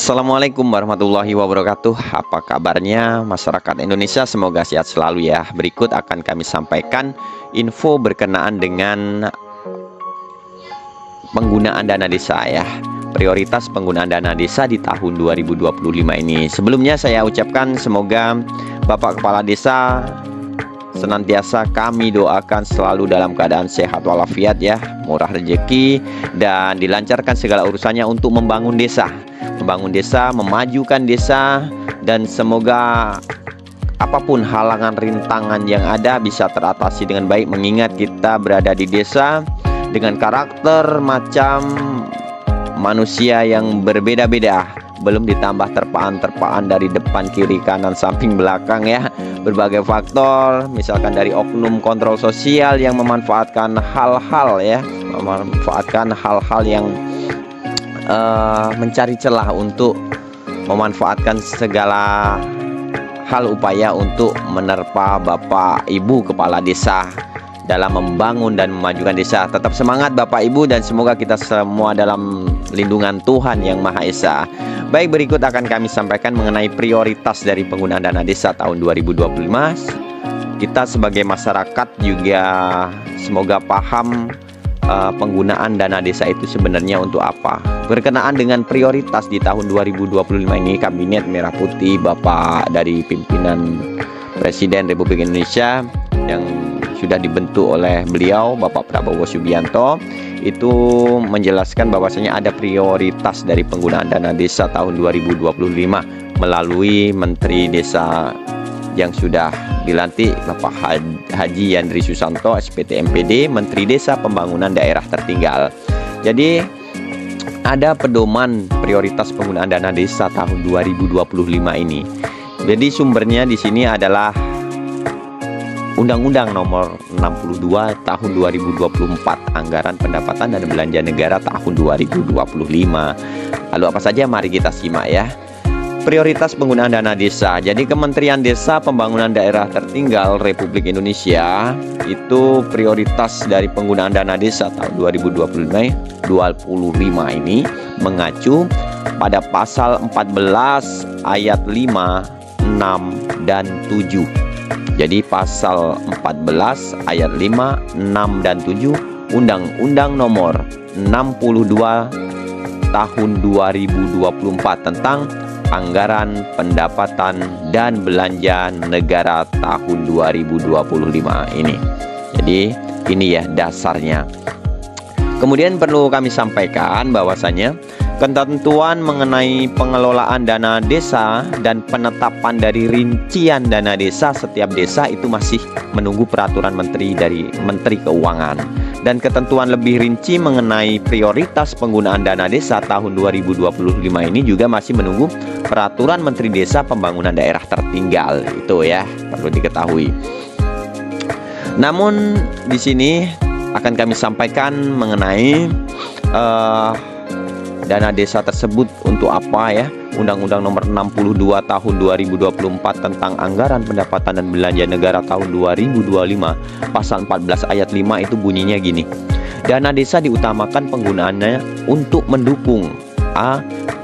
Assalamualaikum warahmatullahi wabarakatuh. Apa kabarnya masyarakat Indonesia? Semoga sehat selalu ya. Berikut akan kami sampaikan info berkenaan dengan penggunaan dana desa ya. Prioritas penggunaan dana desa di tahun 2025 ini. Sebelumnya saya ucapkan semoga Bapak Kepala Desa senantiasa kami doakan selalu dalam keadaan sehat walafiat ya, murah rezeki dan dilancarkan segala urusannya untuk membangun desa, memajukan desa, dan semoga apapun halangan rintangan yang ada bisa teratasi dengan baik, mengingat kita berada di desa dengan karakter macam manusia yang berbeda-beda, belum ditambah terpaan-terpaan dari depan, kiri, kanan, samping, belakang ya. Berbagai faktor, misalkan dari oknum kontrol sosial yang memanfaatkan hal-hal yang mencari celah untuk memanfaatkan segala hal upaya untuk menerpa Bapak Ibu Kepala Desa dalam membangun dan memajukan desa. Tetap semangat Bapak Ibu dan semoga kita semua dalam lindungan Tuhan Yang Maha Esa. Baik, berikut akan kami sampaikan mengenai prioritas dari penggunaan dana desa tahun 2025. Kita sebagai masyarakat juga semoga paham penggunaan dana desa itu sebenarnya untuk apa. Berkenaan dengan prioritas di tahun 2025 ini, Kabinet Merah Putih Bapak dari pimpinan Presiden Republik Indonesia yang sudah dibentuk oleh beliau Bapak Prabowo Subianto itu menjelaskan bahwasanya ada prioritas dari penggunaan dana desa tahun 2025 melalui Menteri Desa yang sudah dilantik Bapak Haji Yandri Susanto SPT MPD, Menteri Desa Pembangunan Daerah Tertinggal. Jadi ada pedoman prioritas penggunaan dana desa tahun 2025 ini. Jadi sumbernya di sini adalah Undang-Undang Nomor 62 Tahun 2024 Anggaran Pendapatan dan Belanja Negara tahun 2025. Lalu apa saja? Mari kita simak ya. Prioritas penggunaan dana desa. Jadi Kementerian Desa Pembangunan Daerah Tertinggal Republik Indonesia itu prioritas dari penggunaan dana desa tahun 2025 ini mengacu pada pasal 14 ayat 5, 6 dan 7. Jadi pasal 14 ayat 5, 6 dan 7 Undang-Undang Nomor 62 Tahun 2024 tentang Anggaran Pendapatan dan Belanja Negara tahun 2025 ini. Jadi ini ya dasarnya. Kemudian perlu kami sampaikan bahwasanya ketentuan mengenai pengelolaan dana desa dan penetapan dari rincian dana desa setiap desa itu masih menunggu peraturan menteri dari Menteri Keuangan. Dan ketentuan lebih rinci mengenai prioritas penggunaan dana desa tahun 2025 ini juga masih menunggu peraturan Menteri Desa Pembangunan Daerah Tertinggal. Itu ya, perlu diketahui. Namun di sini akan kami sampaikan mengenai dana desa tersebut untuk apa ya. Undang-Undang Nomor 62 Tahun 2024 tentang Anggaran Pendapatan dan Belanja Negara tahun 2025 pasal 14 ayat 5 itu bunyinya gini. Dana desa diutamakan penggunaannya untuk mendukung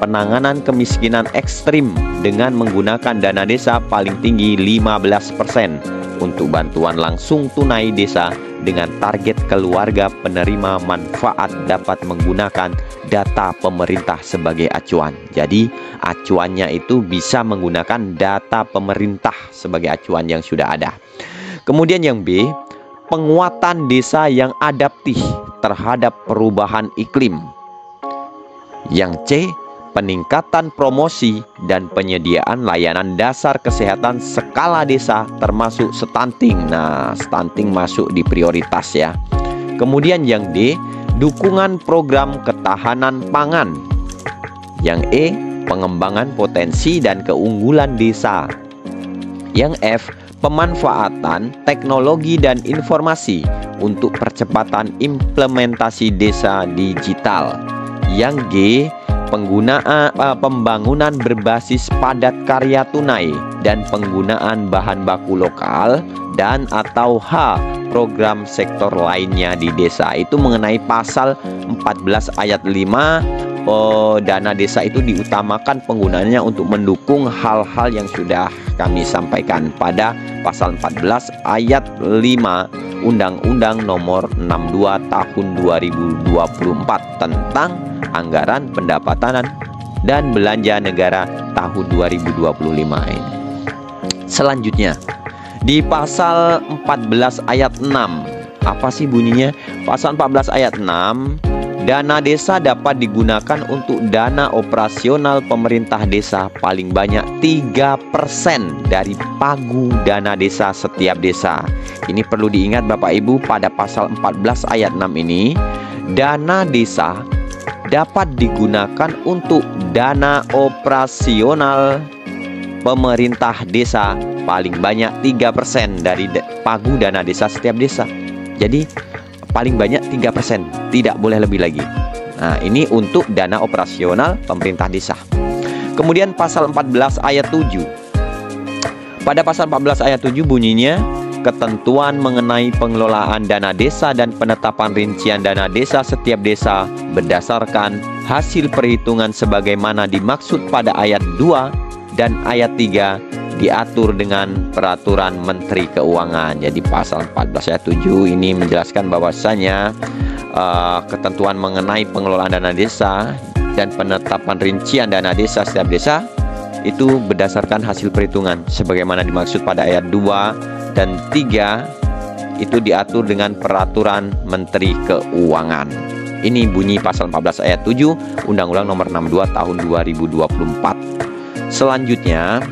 penanganan kemiskinan ekstrim dengan menggunakan dana desa paling tinggi 15% untuk bantuan langsung tunai desa dengan target keluarga penerima manfaat dapat menggunakan data pemerintah sebagai acuan. Jadi acuannya itu bisa menggunakan data pemerintah sebagai acuan yang sudah ada. Kemudian yang B, penguatan desa yang adaptif terhadap perubahan iklim. Yang C, peningkatan promosi dan penyediaan layanan dasar kesehatan skala desa termasuk stunting. Nah, stunting masuk di prioritas ya. Kemudian yang D, dukungan program ketahanan pangan. Yang E, pengembangan potensi dan keunggulan desa. Yang F, pemanfaatan teknologi dan informasi untuk percepatan implementasi desa digital. Yang G, pembangunan berbasis padat karya tunai dan penggunaan bahan baku lokal, dan atau H, program sektor lainnya di desa. Itu mengenai pasal 14 ayat 5 dana desa itu diutamakan penggunaannya untuk mendukung hal-hal yang sudah kami sampaikan pada pasal 14 ayat 5 Undang-Undang Nomor 62 Tahun 2024 tentang Anggaran Pendapatan dan Belanja Negara tahun 2025 ini. Selanjutnya, di pasal 14 ayat 6, apa sih bunyinya? Pasal 14 ayat 6, dana desa dapat digunakan untuk dana operasional pemerintah desa paling banyak 3% dari pagu dana desa setiap desa. Ini perlu diingat Bapak Ibu, pada pasal 14 ayat 6 ini, dana desa dapat digunakan untuk dana operasional pemerintah desa paling banyak 3% dari pagu dana desa setiap desa. Jadi paling banyak 3%, tidak boleh lebih lagi. Nah, ini untuk dana operasional pemerintah desa. Kemudian pasal 14 ayat 7. Pada pasal 14 ayat 7 bunyinya, ketentuan mengenai pengelolaan dana desa dan penetapan rincian dana desa setiap desa berdasarkan hasil perhitungan sebagaimana dimaksud pada ayat 2 dan ayat 3 diatur dengan peraturan Menteri Keuangan. Jadi pasal 14 ayat 7 ini menjelaskan bahwasanya ketentuan mengenai pengelolaan dana desa dan penetapan rincian dana desa setiap desa itu berdasarkan hasil perhitungan sebagaimana dimaksud pada ayat 2 dan 3 itu diatur dengan peraturan Menteri Keuangan. Ini bunyi pasal 14 ayat 7 Undang-Undang Nomor 62 Tahun 2024. Selanjutnya,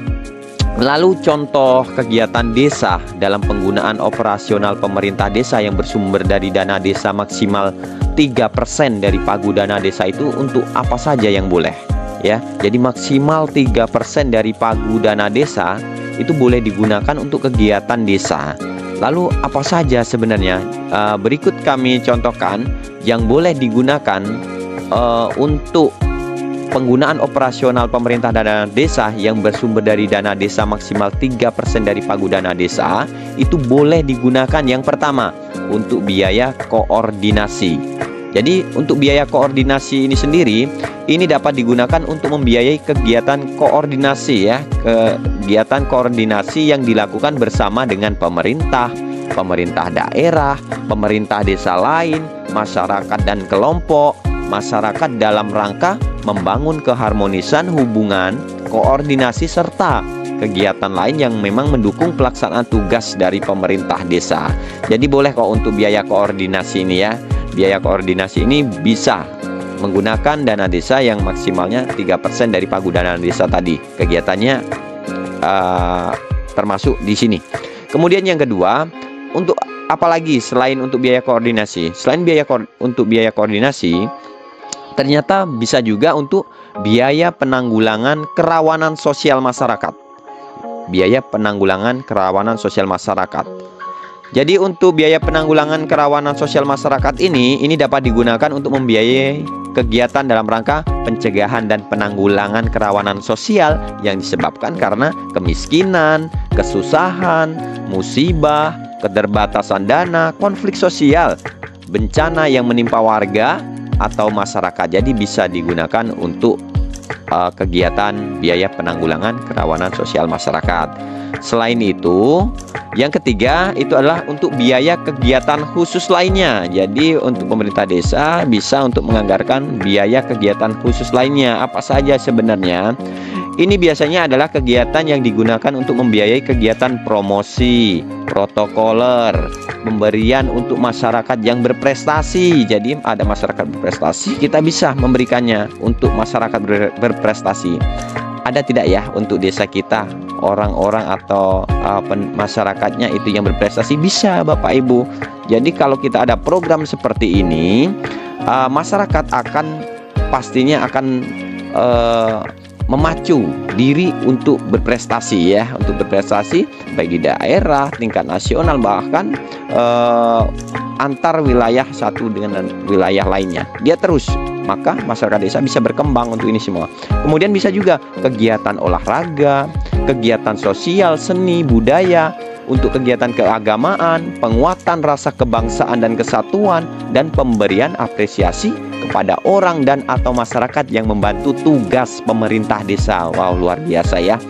lalu contoh kegiatan desa dalam penggunaan operasional pemerintah desa yang bersumber dari dana desa maksimal 3% dari pagu dana desa itu untuk apa saja yang boleh? Ya, jadi maksimal 3% dari pagu dana desa itu boleh digunakan untuk kegiatan desa. Lalu apa saja sebenarnya? Berikut kami contohkan yang boleh digunakan untuk penggunaan operasional pemerintah dana desa yang bersumber dari dana desa maksimal 3% dari pagu dana desa itu boleh digunakan. Yang pertama, untuk biaya koordinasi. Jadi untuk biaya koordinasi ini sendiri, ini dapat digunakan untuk membiayai kegiatan koordinasi ya, kegiatan koordinasi yang dilakukan bersama dengan pemerintah, pemerintah daerah, pemerintah desa lain, masyarakat dan kelompok masyarakat dalam rangka membangun keharmonisan hubungan, koordinasi serta kegiatan lain yang memang mendukung pelaksanaan tugas dari pemerintah desa. Jadi boleh kok untuk biaya koordinasi ini ya. Biaya koordinasi ini bisa menggunakan dana desa yang maksimalnya 3% dari pagu dana desa tadi. Kegiatannya termasuk di sini. Kemudian yang kedua, untuk apalagi selain untuk biaya koordinasi? Selain untuk biaya koordinasi, ternyata bisa juga untuk biaya penanggulangan kerawanan sosial masyarakat. Biaya penanggulangan kerawanan sosial masyarakat. Jadi untuk biaya penanggulangan kerawanan sosial masyarakat ini dapat digunakan untuk membiayai kegiatan dalam rangka pencegahan dan penanggulangan kerawanan sosial yang disebabkan karena kemiskinan, kesusahan, musibah, keterbatasan dana, konflik sosial, bencana yang menimpa warga atau masyarakat. Jadi bisa digunakan untuk kegiatan biaya penanggulangan kerawanan sosial masyarakat. Selain itu, yang ketiga itu adalah untuk biaya kegiatan khusus lainnya. Jadi untuk pemerintah desa bisa untuk menganggarkan biaya kegiatan khusus lainnya. Apa saja sebenarnya? Ini biasanya adalah kegiatan yang digunakan untuk membiayai kegiatan promosi, protokoler, pemberian untuk masyarakat yang berprestasi. Jadi ada masyarakat berprestasi, kita bisa memberikannya untuk masyarakat berprestasi. Ada tidak ya untuk desa kita orang-orang atau masyarakatnya itu yang berprestasi? Bisa Bapak Ibu. Jadi kalau kita ada program seperti ini, masyarakat pastinya akan memacu diri untuk berprestasi ya, untuk berprestasi baik di daerah, tingkat nasional, bahkan antar wilayah satu dengan wilayah lainnya. Dia terus, maka masyarakat desa bisa berkembang untuk ini semua. Kemudian bisa juga kegiatan olahraga, kegiatan sosial, seni, budaya, untuk kegiatan keagamaan, penguatan rasa kebangsaan dan kesatuan, dan pemberian apresiasi kepada orang dan atau masyarakat yang membantu tugas pemerintah desa. Wow, luar biasa ya.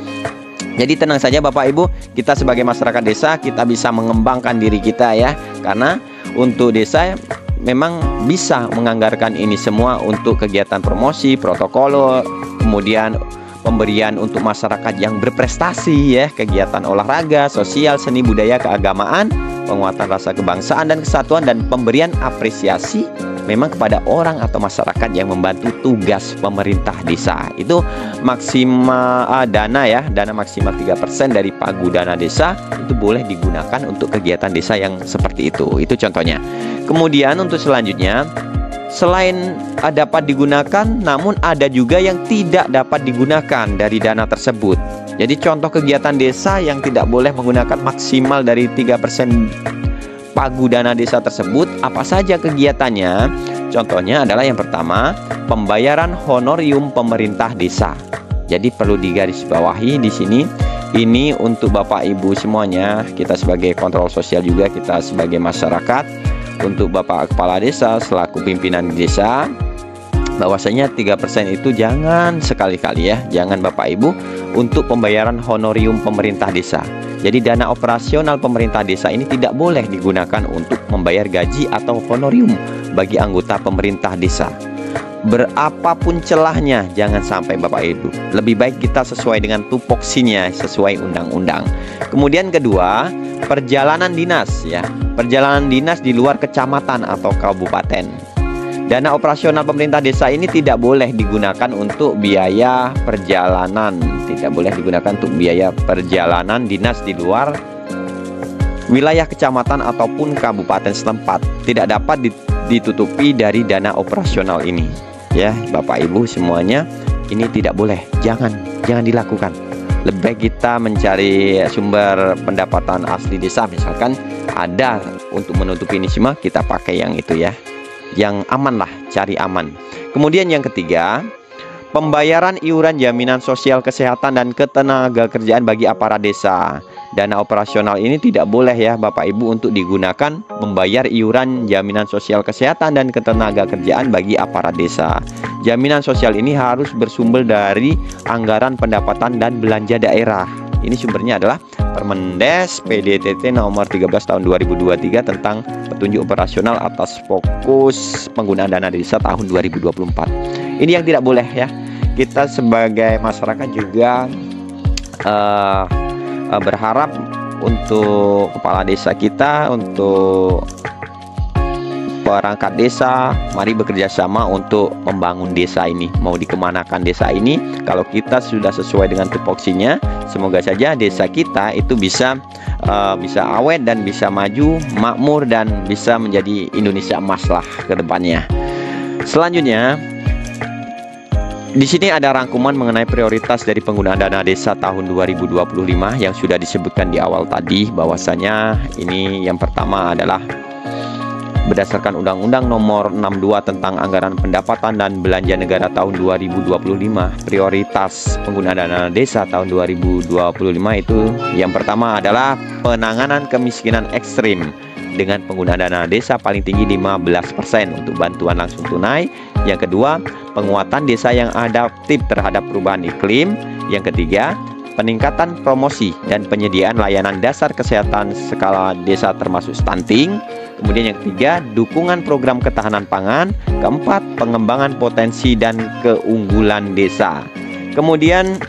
Jadi tenang saja Bapak Ibu, kita sebagai masyarakat desa kita bisa mengembangkan diri kita ya. Karena untuk desa memang bisa menganggarkan ini semua untuk kegiatan promosi, protokol, kemudian pemberian untuk masyarakat yang berprestasi ya, kegiatan olahraga, sosial, seni budaya, keagamaan, penguatan rasa kebangsaan dan kesatuan, dan pemberian apresiasi memang kepada orang atau masyarakat yang membantu tugas pemerintah desa. Itu maksimal dana ya, dana maksimal 3% dari pagu dana desa itu boleh digunakan untuk kegiatan desa yang seperti itu. Itu contohnya. Kemudian untuk selanjutnya, selain dapat digunakan, namun ada juga yang tidak dapat digunakan dari dana tersebut. Jadi contoh kegiatan desa yang tidak boleh menggunakan maksimal dari 3% pagu dana desa tersebut, apa saja kegiatannya? Contohnya adalah yang pertama, pembayaran honorium pemerintah desa. Jadi perlu digarisbawahi di sini, ini untuk Bapak Ibu semuanya, kita sebagai kontrol sosial juga, kita sebagai masyarakat, untuk Bapak Kepala Desa selaku pimpinan desa, bahwasanya 3% itu jangan sekali-kali ya, jangan Bapak Ibu untuk pembayaran honorium pemerintah desa. Jadi dana operasional pemerintah desa ini tidak boleh digunakan untuk membayar gaji atau honorium bagi anggota pemerintah desa. Berapapun celahnya, jangan sampai Bapak Ibu. Lebih baik kita sesuai dengan tupoksinya, sesuai undang-undang. Kemudian kedua, perjalanan dinas ya. Perjalanan dinas di luar kecamatan atau kabupaten. Dana operasional pemerintah desa ini tidak boleh digunakan untuk biaya perjalanan. Tidak boleh digunakan untuk biaya perjalanan dinas di luar wilayah kecamatan ataupun kabupaten setempat. Tidak dapat ditutupi dari dana operasional ini. Ya, Bapak Ibu semuanya, ini tidak boleh. Jangan dilakukan. Lebih baik kita mencari sumber pendapatan asli desa, misalkan ada untuk menutupi ini semua, kita pakai yang itu ya. Yang aman lah, cari aman. Kemudian yang ketiga, pembayaran iuran jaminan sosial kesehatan dan ketenaga kerjaan bagi aparat desa. Dana operasional ini tidak boleh ya Bapak Ibu untuk digunakan membayar iuran jaminan sosial kesehatan dan ketenaga kerjaan bagi aparat desa. Jaminan sosial ini harus bersumber dari anggaran pendapatan dan belanja daerah. Ini sumbernya adalah Permendes PDTT nomor 13 tahun 2023 tentang petunjuk operasional atas fokus penggunaan dana desa tahun 2024. Ini yang tidak boleh ya. Kita sebagai masyarakat juga berharap untuk kepala desa kita, untuk perangkat desa, mari bekerja sama untuk membangun desa ini. Mau dikemanakan desa ini, kalau kita sudah sesuai dengan tupoksinya, semoga saja desa kita itu bisa awet dan bisa maju, makmur, dan bisa menjadi Indonesia emas lah ke depannya. Selanjutnya, di sini ada rangkuman mengenai prioritas dari penggunaan dana desa tahun 2025 yang sudah disebutkan di awal tadi, bahwasanya ini yang pertama adalah berdasarkan Undang-Undang Nomor 62 tentang Anggaran Pendapatan dan Belanja Negara tahun 2025, prioritas penggunaan dana desa tahun 2025 itu yang pertama adalah penanganan kemiskinan ekstrim dengan penggunaan dana desa paling tinggi 15% untuk bantuan langsung tunai. Yang kedua, penguatan desa yang adaptif terhadap perubahan iklim. Yang ketiga, peningkatan promosi dan penyediaan layanan dasar kesehatan skala desa termasuk stunting. Kemudian yang ketiga, dukungan program ketahanan pangan. Keempat, pengembangan potensi dan keunggulan desa. Kemudian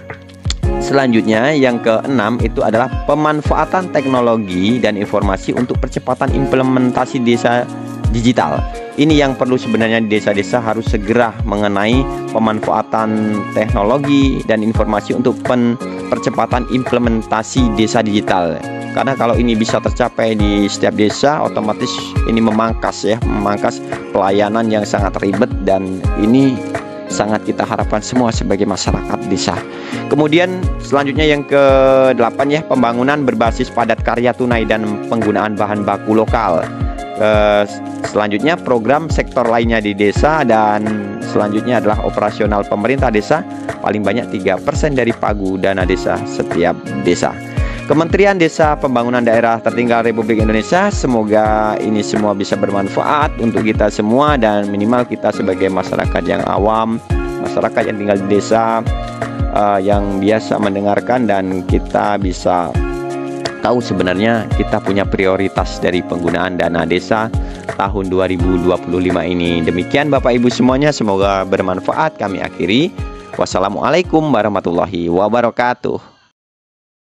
selanjutnya yang keenam itu adalah pemanfaatan teknologi dan informasi untuk percepatan implementasi desa digital. Ini yang perlu sebenarnya di desa-desa, harus segera mengenai pemanfaatan teknologi dan informasi untuk percepatan implementasi desa digital. Karena kalau ini bisa tercapai di setiap desa, otomatis ini memangkas pelayanan yang sangat ribet, dan ini sangat kita harapkan semua sebagai masyarakat desa. Kemudian selanjutnya yang ke-8 ya, pembangunan berbasis padat karya tunai dan penggunaan bahan baku lokal. Selanjutnya program sektor lainnya di desa, dan selanjutnya adalah operasional pemerintah desa paling banyak 3% dari pagu dana desa setiap desa. Kementerian Desa Pembangunan Daerah Tertinggal Republik Indonesia. Semoga ini semua bisa bermanfaat untuk kita semua, dan minimal kita sebagai masyarakat yang awam, masyarakat yang tinggal di desa, yang biasa mendengarkan, dan kita bisa tahu sebenarnya kita punya prioritas dari penggunaan dana desa tahun 2025 ini. Demikian Bapak Ibu semuanya, semoga bermanfaat. Kami akhiri. Wassalamualaikum warahmatullahi wabarakatuh.